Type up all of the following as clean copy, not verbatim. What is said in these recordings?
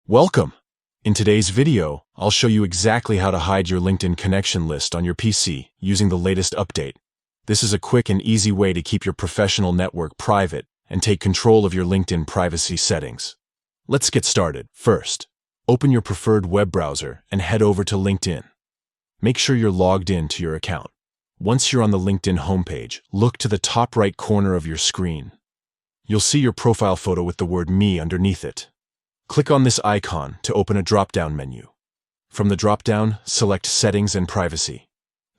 Welcome! In today's video, I'll show you exactly how to hide your LinkedIn connection list on your PC using the latest update. This is a quick and easy way to keep your professional network private and take control of your LinkedIn privacy settings. Let's get started. First, open your preferred web browser and head over to LinkedIn. Make sure you're logged in to your account. Once you're on the LinkedIn homepage, look to the top right corner of your screen. You'll see your profile photo with the word Me underneath it. Click on this icon to open a drop-down menu. From the drop-down, select Settings and Privacy.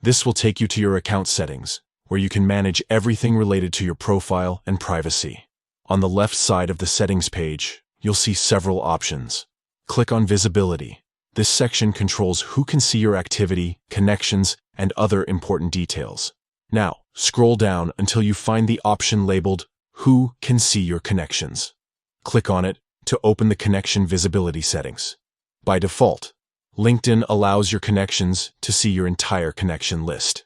This will take you to your account settings, where you can manage everything related to your profile and privacy. On the left side of the settings page, you'll see several options. Click on Visibility. This section controls who can see your activity, connections, and other important details. Now, scroll down until you find the option labeled Who can see your connections. Click on it to open the connection visibility settings. By default, LinkedIn allows your connections to see your entire connection list.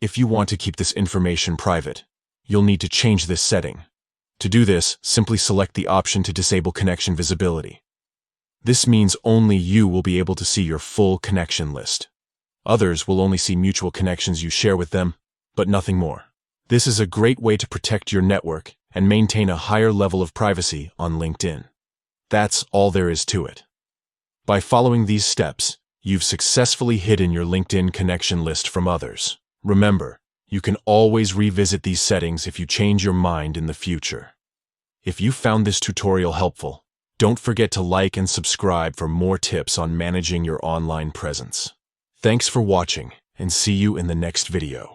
If you want to keep this information private, you'll need to change this setting. To do this, simply select the option to disable connection visibility. This means only you will be able to see your full connection list. Others will only see mutual connections you share with them, but nothing more. This is a great way to protect your network and maintain a higher level of privacy on LinkedIn. That's all there is to it. By following these steps, you've successfully hidden your LinkedIn connection list from others. Remember, you can always revisit these settings if you change your mind in the future. If you found this tutorial helpful, don't forget to like and subscribe for more tips on managing your online presence. Thanks for watching, and see you in the next video.